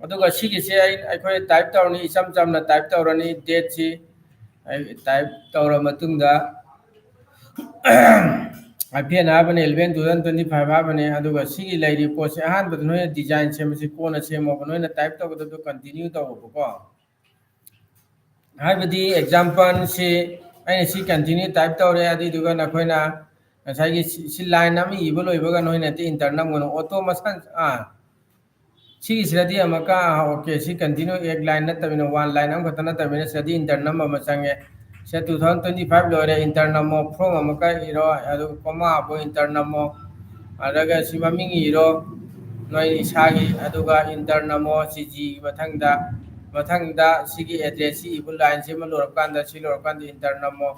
ꯑꯗꯨꯒ ꯁꯤꯒꯤꯁꯦ ꯑꯩꯈꯣꯏ ꯇꯥꯏꯞ ꯇꯧꯔꯅꯤ ꯏꯆꯝ ꯆꯝꯅ ꯇꯥꯏꯞ ꯇꯧꯔꯅꯤ ꯗꯦꯠꯁꯤ ꯇꯥꯏꯞ ꯇꯧꯔ ꯃꯇꯨꯡꯗ IPN ꯍꯥꯏꯕꯅꯤ 11/2025 ꯍꯥꯏꯕꯅꯤ ꯑꯗꯨꯒ ꯁꯤꯒꯤ ꯂꯩꯔꯤꯕ ꯄꯣꯠꯁꯦ ꯑꯍꯥꯟꯕꯗ ꯅꯣꯏꯅ ꯗꯤꯖꯥꯏꯟ ꯁꯦꯝꯕꯁꯤ ꯀꯣꯟꯅ ꯁꯦꯝꯃꯣꯕ ꯅꯣꯏꯅ ꯇꯥꯏꯞ ꯇꯧꯕꯗꯨ ꯀꯟꯇꯤꯅ꯭ꯌꯨ ꯇꯧꯕꯀꯣ ꯍꯥꯏꯕꯗꯤ ꯑꯦꯛꯖꯥꯝꯄꯜ ꯁꯤ ꯑꯩꯅ ꯁꯤ ꯀꯟꯇꯤꯅ꯭ꯌꯨ ꯇꯥꯏꯞ ꯇꯧꯔꯦ ꯑꯗꯨꯏꯗꯨꯒ ꯅꯈꯣꯏꯅ ꯉꯁꯥꯏꯒꯤ ꯁꯤ ꯂꯥꯏꯟ ꯑꯃ ꯏꯕ ꯂꯣꯏꯕꯒ ꯅꯣꯏꯅ ꯏꯟꯇꯔ ꯅꯝꯒꯅꯨ ꯑꯣꯇꯣ ꯃꯁꯥ सिगी अमका ओके सी कंटिन्यू एक लाइन नत्तबिना वन लाइन अमखत नत्तबिना सदी इंटर नंबर अमा चंगे से 2025 लोरे इंटर नमो फ्रॉम अमका इरो अदु कोमा अबो इंटर नमो अदगा सी ममिंग इरो नोय इसागी अदुगा इंटर नमो सीजी मथंगदा सिगी एड्रेस सी इबु लाइन से म लोरकांदा सी लोरकांदा इंटर नमो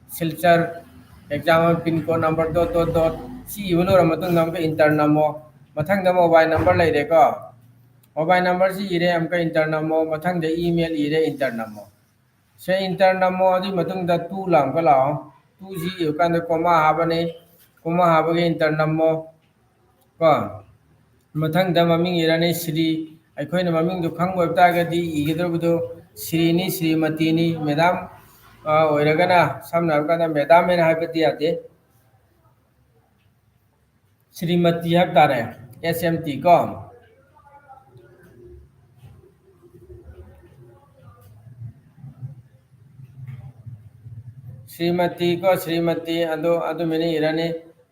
सिल्चर एग्जाम पिन कोड नंबर डॉट सी इबु लोर मतंग नमका इंटर नमो मथंगदा मोबाइल नंबर लेरेको मोबाइल नंबर से इरे अमका इंटर नमो मथंग ईमेल इरे इंटर नमो से इंटर नमो अदि मतंग दा टू लाम का लाओ टू जी युकान कोमा हाबने कोमा हाबगे इंटर नमो को मथंग दा ममिंग इराने श्री अखोइन ममिंग दु खंग वबतागदी इगदरबदो श्रीनी श्रीमतीनी मैडम ओइरगना समना का मैडम मेन हाबती आते श्रीमती हब तारे SMT को श्रीमती को श्रीमती अदो मेने इरानी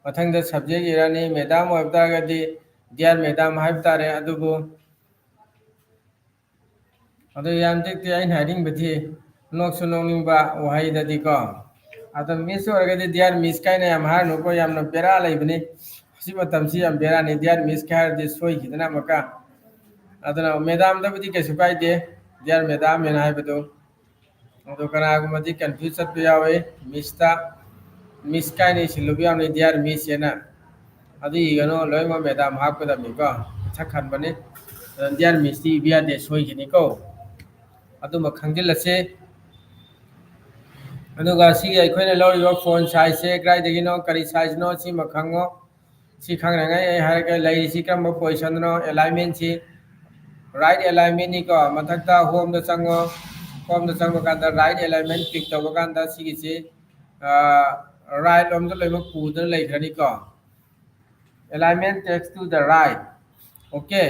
मथंग सब्जेक्ट इरानी मैडम होबतागदी डियर मैडम हाइब तारे अदुबो अदो यामतेक्ति आइन हाइडिंग बथि नोक्सु नोनिंगबा वहाइददि को अदो मिस ओरगदि डियर मिस काइना याम हार नुको यामना बेरा लैबनि सि मतमसि याम बेरा नि डियर मिस काइदि सोइ खिदना मका अदना मैडम दबदि केसु काइदे डियर मैडम मेन हाइबदो अदो कनागुमदि कंफ्यूज चतबे यावे मिस्ता मिस काइने सिलुबि यावने डियर मिस येना अदि इगनो लोइमा मैडम हापदमि को छखन बने डियर मिस ति बिया दे सोइ खिनि को अदु म खंजिलसे अदुगा सि अखोइना लौरिबो फोन साइज से ग्राइदगिनो करी साइज नो सि म खंगो सि खंगनाङै हारगा लैसि कम पोजीशन नो अलाइनमेंट सि राइट अलाइनमेंट नि को मथक्ता होम द चंगो होम द चंगो कांदा राइट अलाइनमेंट क्लिक तब कांदा सिगिसे राइट ओम द लेबो पुद लेखनी को alignment text to the right okay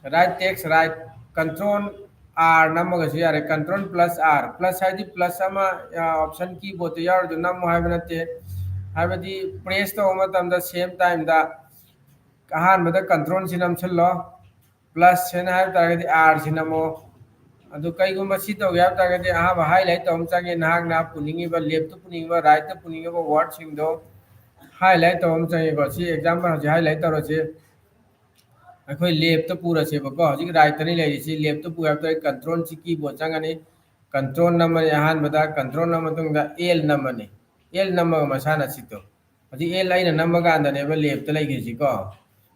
right text right control R नमगसु यारे कंट्रोल प्लस R प्लस हाइदि प्लस अमा ऑप्शन कीबोर्ड यार दु नम हाइबनते हाइबदि प्रेस तो मतम द सेम टाइम दा कहान मद कंट्रोल सिनम छल्लो प्लस सेन हाइब तागदि R सिनमो अदु कईगुम सि तो याब तागदि आहा हाइलाइट तम चागे नाग ना पुनिंगिबा लेफ्ट तो पुनिंगिबा राइट तो पुनिंगिबा वर्ड सिंगदो हाइलाइट तम चागे बसि एग्जांपल हजि हाइलाइट तरोसे अखोई लेफ्ट तो पूरा से बको हजि राइट तनी लेरिसि लेफ्ट तो पूरा तो कंट्रोल सि कीबोर्ड चंगनी कंट्रोल नंबर यहान बदा कंट्रोल नंबर तुंगदा L नंबर ने L नंबर मसाना सितो हजि L लाइन नंबर गांदा ने बा लेफ्ट लाइगिसि को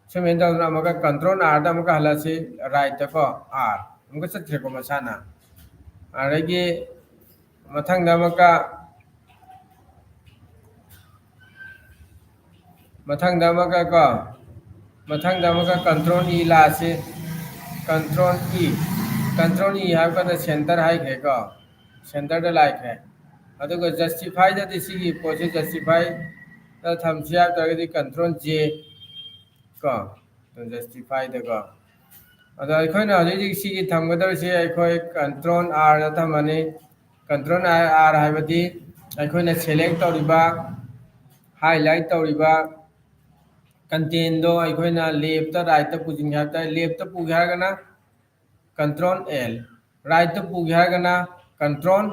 सुमेन द नमका कंट्रोल R दा मका हलासि राइट को R मका सत्रे को मसाना अरगे मथंग नमका को मथंग दमका कंट्रोल ई लासे कंट्रोल ई हाब का सेंटर हाइ खे को सेंटर द लाइक है अदुगा जस्टिफाई द दिसि पोसे जस्टिफाई द थमसिया तगदि कंट्रोल J को तो जस्टिफाई द को अदा अखोइना हजि सिगी थमगदर से अखोइ कंट्रोल R द थमने कंट्रोल R हाइबदि अखोइना सेलेक्ट तौरिबा हाइलाइट तौरिबा कंटेंट दो अखोइना लेफ्ट राइट पुजिंग हाता लेफ्ट पुगे हागना कंट्रोल L राइट पुगे हागना कंट्रोल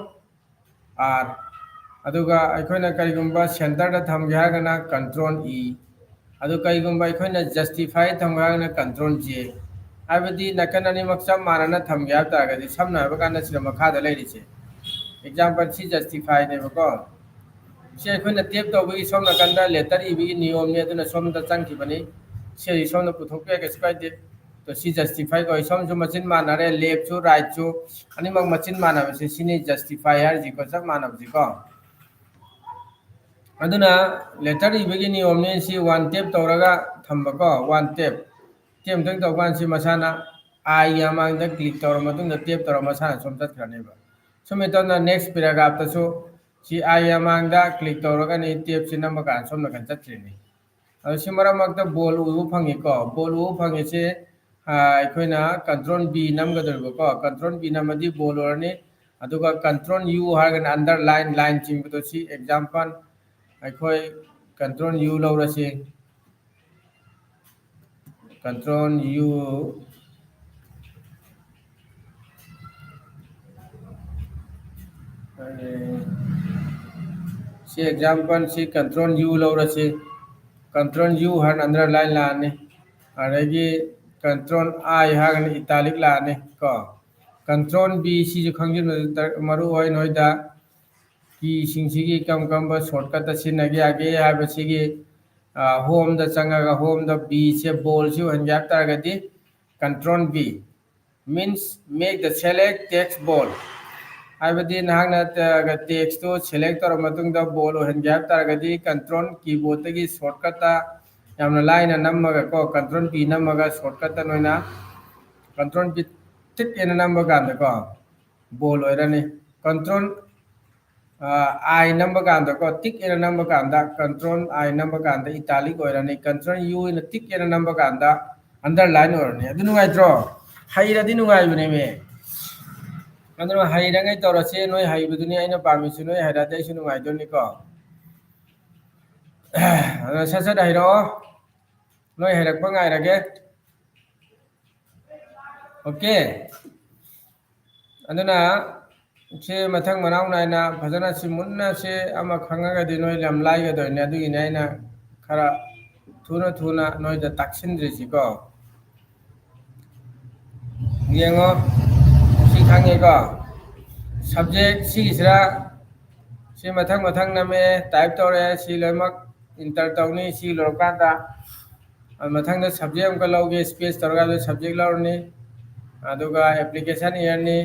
R अदुगा अखोइना करिगुंबा सेंटर द थमगे हागना कंट्रोल E अदु करिगुंबा अखोइना जस्टिफाई थमगे हागना कंट्रोल J हाबदि नकन अनि मक्सम मानना थमगे हातागदि समना हाबकाना सिर मखादा लेरिसे एग्जांपल सी जस्टिफाई ने बको से अखोइना टेप तौबगी सोमना कंदा लेटर इबिगी नियम ने अदुना सोमदा चंखिबनी से सोमना पुथोकपे केस काइदे तो सी जस्टिफाई को सोम जो मचिन मानरे लेफ्ट जो राइट जो अनि मग मचिन मानबसे सिने जस्टिफाई हर जी को सब मानबजी को अदुना लेटर इबिगी नियम ने सी वन टेप तौरगा थंबको वन टेप टेम तंग तौगान सी मसाना I among the click or Matung the tape or Masana from that Graneva. So we turn the next paragraph the so she I among the click or any tapes in number can some can touch any. Simaramagda ball upangiko, ball upangise ꯑꯩꯈꯣꯏꯅ control B ꯅꯝꯒꯗꯧꯔꯤꯕꯀꯣ control B ꯅꯝꯃꯗꯤ ball ꯑꯣꯏꯔꯅꯤ ꯑꯗꯨꯒ control U ꯍꯥꯏꯔꯒꯅ underline line ꯆꯤꯡꯕꯗꯣ ꯁꯤ example ꯑꯩꯈꯣꯏ control U ꯂꯧꯔꯁꯤ control U सी example सी control U लौरसी control U हर underline लाने अरेगी control I her italic लाने को control B सी जो खंगे मरु होय नोइदा की सिंसिगी कम कम बस शॉर्टकट सिनगे आगे है बसिगी home दा चंगा home दा B से ball से हंजाक तारगदी control B means make the select text ball हाइबदी नाहना टेक्स्ट तो सिलेक्ट तौर मतुंगदा बॉल हंजाब तारगदी कंट्रोल कीबोर्ड तगी शॉर्टकट यामना लाइन नम्मगा को कंट्रोल पी नम्मगा शॉर्टकट नोइना कंट्रोल पी टिक एन नम्मगा को बॉल ओइरानी कंट्रोल आई नम्मगा को टिक एन नम्मगा कंट्रोल आई नम्मगा इटालिक ओइरानी कंट्रोल यू इन टिक एन नम्मगा अंडरलाइन ओइरानी अदु नुगाइत्रो हाइरादी नुगाइबने मे अदुना हाइरंगै तौरसे नोय हाइबदुनी आइना पामिसु नोय हाइरादे आइसु नुगाइदोनिको ससद हाइरो नोय हाइरकपा गाइरगे ओके अदुना से मथंग मनाउ नाइना फजना सि मुन्ना से अमा खंगागदि नोय लम लाइगदोनि अदुगिनि आइना खरा थुना थुना नोय द ताक्सिनद्रिसिको येंगो खांगेको सब्जेक्ट सिगिसरा से मथंग मथंग नमे टाइप तौरे सी लोइमक इंटर तौनी सी लोरकांदा मथंग द सब्जेक्ट अमका लौगे स्पेस तौरगा द सब्जेक्ट लौरनी अदुगा एप्लीकेशन इयरनी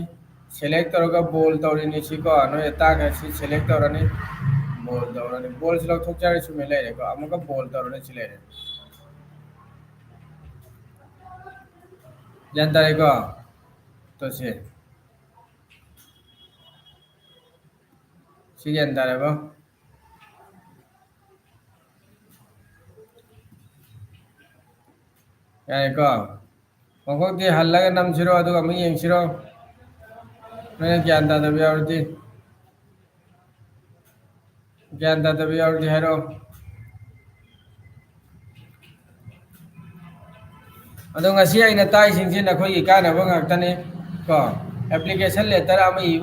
सेलेक्ट तौरगा बोल तौरिनी सिको नो एतागा सी सेलेक्ट तौरनी बोल से लौथोक जारे सुमे लेरेको अमका बोल तौरनी सिलेरे जानतारेको तो से सिगे अंतारेको यारेको मखोक्ति हल्लगा नमसिरो अदुगा अमु येंसिरो नोय ज्ञान दादबि यावरदि हाइरो अदो ngasi aina tai singsin akhoi gi kana ba ngak tani ko application letter ama iba